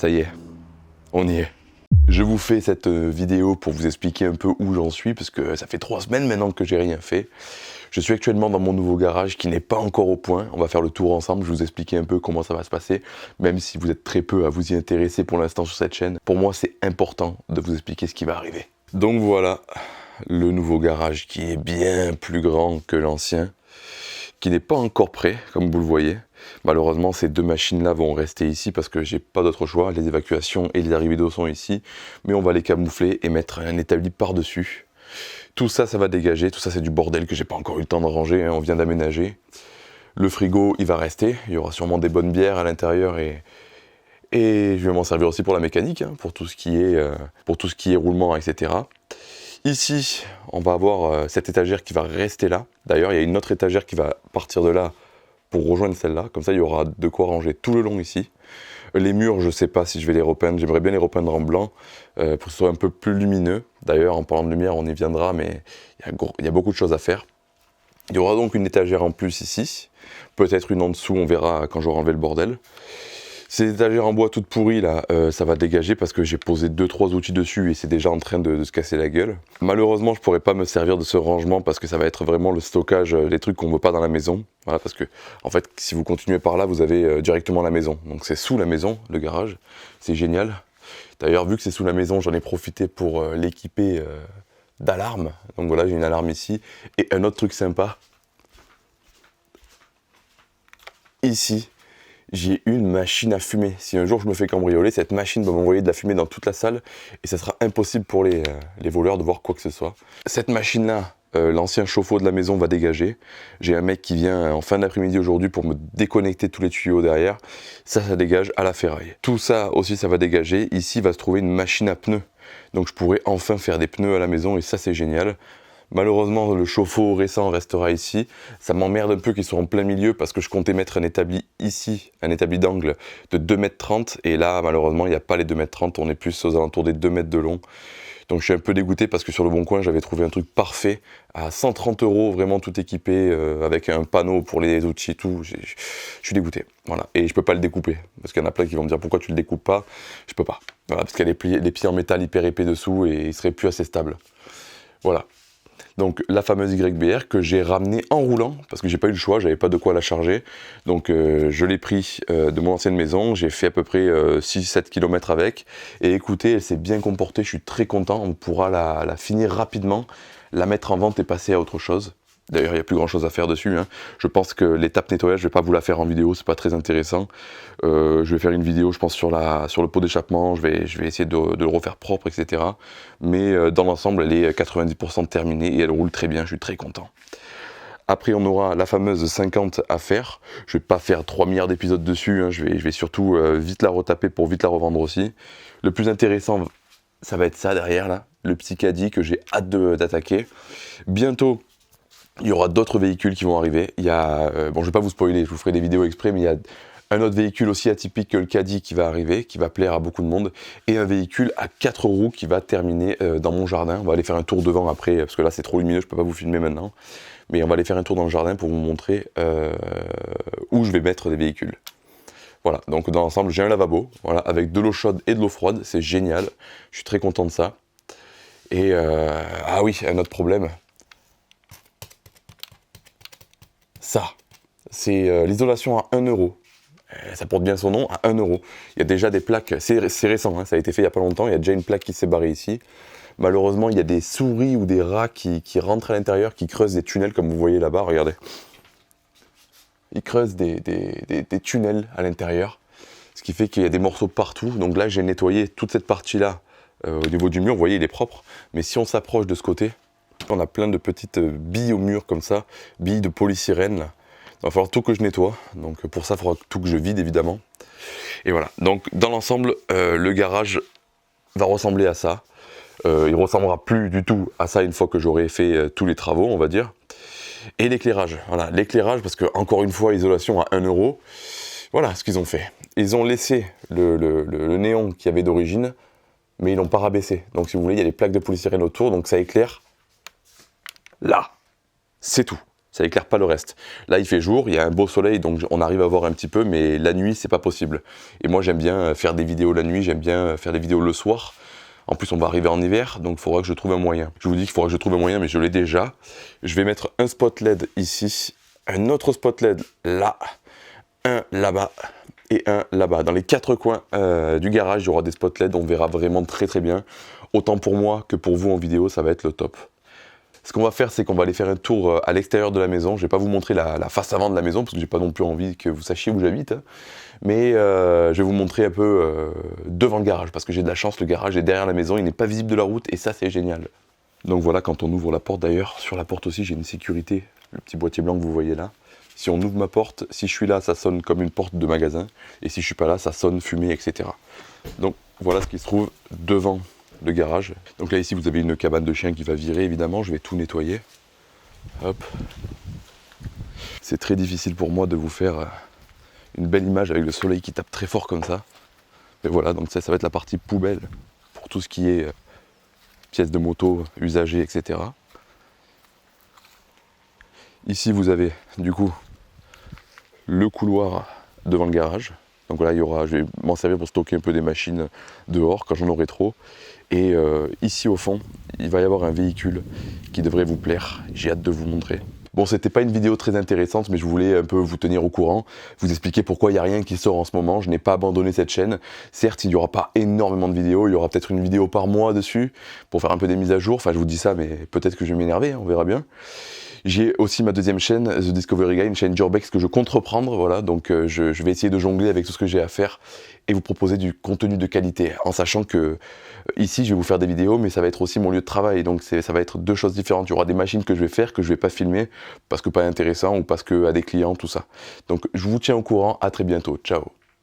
Ça y est, on y est. Je vous fais cette vidéo pour vous expliquer un peu où j'en suis, parce que ça fait 3 semaines maintenant que j'ai rien fait. Je suis actuellement dans mon nouveau garage qui n'est pas encore au point. On va faire le tour ensemble, je vais vous expliquer un peu comment ça va se passer, même si vous êtes très peu à vous y intéresser pour l'instant sur cette chaîne. Pour moi, c'est important de vous expliquer ce qui va arriver. Donc voilà, le nouveau garage qui est bien plus grand que l'ancien, qui n'est pas encore prêt, comme vous le voyez. Malheureusement, ces deux machines-là vont rester ici parce que j'ai pas d'autre choix. Les évacuations et les arrivées d'eau sont ici, mais on va les camoufler et mettre un établi par-dessus. Tout ça, ça va dégager. Tout ça, c'est du bordel que j'ai pas encore eu le temps de ranger, hein. On vient d'aménager. Le frigo, il va rester. Il y aura sûrement des bonnes bières à l'intérieur et je vais m'en servir aussi pour la mécanique, hein, pour tout ce qui est roulement, etc. Ici, on va avoir cette étagère qui va rester là. D'ailleurs, il y a une autre étagère qui va partir de là pour rejoindre celle-là. Comme ça, il y aura de quoi ranger tout le long ici. Les murs, je ne sais pas si je vais les repeindre. J'aimerais bien les repeindre en blanc pour que ce soit un peu plus lumineux. D'ailleurs, en parlant de lumière, on y viendra, mais il y a beaucoup de choses à faire. Il y aura donc une étagère en plus ici. Peut-être une en dessous, on verra quand j'aurai enlevé le bordel. Ces étagères en bois toutes pourries là, ça va dégager parce que j'ai posé 2-3 outils dessus et c'est déjà en train de se casser la gueule. Malheureusement, je pourrais pas me servir de ce rangement parce que ça va être vraiment le stockage, les trucs qu'on veut pas dans la maison. Voilà, parce que en fait, si vous continuez par là, vous avez directement la maison. Donc c'est sous la maison, le garage. C'est génial. D'ailleurs, vu que c'est sous la maison, j'en ai profité pour l'équiper d'alarme. Donc voilà, j'ai une alarme ici. Et un autre truc sympa, ici, j'ai une machine à fumer. Si un jour je me fais cambrioler, cette machine va m'envoyer de la fumée dans toute la salle et ça sera impossible pour les voleurs de voir quoi que ce soit. Cette machine-là, l'ancien chauffe-eau de la maison va dégager. J'ai un mec qui vient en fin d'après-midi aujourd'hui pour me déconnecter tous les tuyaux derrière. Ça dégage à la ferraille. Tout ça aussi, ça va dégager. Ici va se trouver une machine à pneus. Donc je pourrai enfin faire des pneus à la maison et ça c'est génial. Malheureusement, le chauffe-eau récent restera ici. Ça m'emmerde un peu qu'ils soient en plein milieu parce que je comptais mettre un établi ici, un établi d'angle de 2,30 m. Et là, malheureusement, il n'y a pas les 2,30 m. On est plus aux alentours des 2 mètres de long. Donc je suis un peu dégoûté parce que sur le Bon Coin, j'avais trouvé un truc parfait à 130 €, vraiment tout équipé, avec un panneau pour les outils et tout. Je suis dégoûté. Voilà. Et je peux pas le découper. Parce qu'il y en a plein qui vont me dire pourquoi tu le découpes pas. Je peux pas. Voilà, parce qu'il y a les pieds en métal hyper épais dessous et il serait plus assez stable. Voilà. Donc la fameuse YBR que j'ai ramenée en roulant, parce que j'ai pas eu le choix, j'avais pas de quoi la charger. Donc je l'ai pris de mon ancienne maison, j'ai fait à peu près 6-7 km avec. Et écoutez, elle s'est bien comportée, je suis très content, on pourra la finir rapidement, la mettre en vente et passer à autre chose. D'ailleurs, il n'y a plus grand chose à faire dessus, hein. Je pense que l'étape nettoyage, je ne vais pas vous la faire en vidéo, c'est pas très intéressant. Je vais faire une vidéo, je pense, sur le pot d'échappement, je vais essayer de le refaire propre, etc. Mais dans l'ensemble, elle est 90% terminée et elle roule très bien, je suis très content. Après, on aura la fameuse 50 à faire. Je ne vais pas faire 3 milliards d'épisodes dessus, hein. Je vais surtout vite la retaper pour vite la revendre aussi. Le plus intéressant, ça va être ça derrière, là, le petit caddie que j'ai hâte d'attaquer. Bientôt, il y aura d'autres véhicules qui vont arriver. Il y a, bon, je ne vais pas vous spoiler, je vous ferai des vidéos exprès, mais il y a un autre véhicule aussi atypique que le Caddy qui va arriver, qui va plaire à beaucoup de monde, et un véhicule à 4 roues qui va terminer dans mon jardin. On va aller faire un tour devant après, parce que là c'est trop lumineux, je ne peux pas vous filmer maintenant. Mais on va aller faire un tour dans le jardin pour vous montrer où je vais mettre des véhicules. Voilà, donc dans l'ensemble, j'ai un lavabo, voilà, avec de l'eau chaude et de l'eau froide, c'est génial. Je suis très content de ça. Et, ah oui, un autre problème. Ça, c'est l'isolation à 1 €. Ça porte bien son nom, à 1 €. Il y a déjà des plaques, c'est récent, hein, ça a été fait il n'y a pas longtemps, il y a déjà une plaque qui s'est barrée ici. Malheureusement, il y a des souris ou des rats qui rentrent à l'intérieur, qui creusent des tunnels, comme vous voyez là-bas, regardez. Ils creusent des tunnels à l'intérieur, ce qui fait qu'il y a des morceaux partout. Donc là, j'ai nettoyé toute cette partie-là au niveau du mur, vous voyez, il est propre. Mais si on s'approche de ce côté, on a plein de petites billes au mur comme ça, billes de polystyrène là. Il va falloir tout que je nettoie, donc pour ça il faudra tout que je vide évidemment. Et voilà, donc dans l'ensemble, le garage va ressembler à ça. Il ressemblera plus du tout à ça une fois que j'aurai fait tous les travaux, on va dire. Et l'éclairage, voilà, l'éclairage parce que encore une fois, isolation à 1 €. Voilà ce qu'ils ont fait. Ils ont laissé le néon qu'il y avait d'origine, mais ils l'ont pas rabaissé. Donc si vous voulez, il y a des plaques de polystyrène autour, donc ça éclaire. Là, c'est tout. ça éclaire pas le reste. Là il fait jour, il y a un beau soleil, donc on arrive à voir un petit peu, mais la nuit c'est pas possible. Et moi j'aime bien faire des vidéos la nuit, j'aime bien faire des vidéos le soir. En plus on va arriver en hiver, donc il faudra que je trouve un moyen. Je vous dis qu'il faudra que je trouve un moyen, mais je l'ai déjà. Je vais mettre un spot LED ici, un autre spot LED là, un là-bas et un là-bas. Dans les 4 coins du garage, il y aura des spots LED, on verra vraiment très très bien. Autant pour moi que pour vous en vidéo, ça va être le top. Ce qu'on va faire, c'est qu'on va aller faire un tour à l'extérieur de la maison. Je vais pas vous montrer la face avant de la maison, parce que j'ai pas non plus envie que vous sachiez où j'habite. Hein. Mais je vais vous montrer un peu devant le garage, parce que j'ai de la chance, le garage est derrière la maison, il n'est pas visible de la route, et ça c'est génial. Donc voilà, quand on ouvre la porte d'ailleurs, sur la porte aussi j'ai une sécurité, le petit boîtier blanc que vous voyez là. Si on ouvre ma porte, si je suis là, ça sonne comme une porte de magasin, et si je suis pas là, ça sonne fumée, etc. Donc voilà ce qui se trouve devant le garage. Donc là ici vous avez une cabane de chien qui va virer évidemment, je vais tout nettoyer. Hop. C'est très difficile pour moi de vous faire une belle image avec le soleil qui tape très fort comme ça. Et voilà, donc ça va être la partie poubelle pour tout ce qui est pièces de moto usagées, etc. Ici vous avez du coup le couloir devant le garage. Donc voilà, je vais m'en servir pour stocker un peu des machines dehors quand j'en aurai trop. Et ici au fond, il va y avoir un véhicule qui devrait vous plaire. J'ai hâte de vous montrer. Bon, c'était pas une vidéo très intéressante, mais je voulais un peu vous tenir au courant, vous expliquer pourquoi il n'y a rien qui sort en ce moment. Je n'ai pas abandonné cette chaîne. Certes, il n'y aura pas énormément de vidéos, il y aura peut-être une vidéo par mois dessus, pour faire un peu des mises à jour. Enfin, je vous dis ça, mais peut-être que je vais m'énerver, on verra bien. J'ai aussi ma deuxième chaîne, The Discovery Guy, une chaîne d'urbex que je compte reprendre, voilà, donc je vais essayer de jongler avec tout ce que j'ai à faire et vous proposer du contenu de qualité, en sachant que ici je vais vous faire des vidéos, mais ça va être aussi mon lieu de travail, donc ça va être deux choses différentes. Il y aura des machines que je vais faire, que je vais pas filmer, parce que pas intéressant, ou parce que à des clients, tout ça. Donc je vous tiens au courant, à très bientôt, ciao.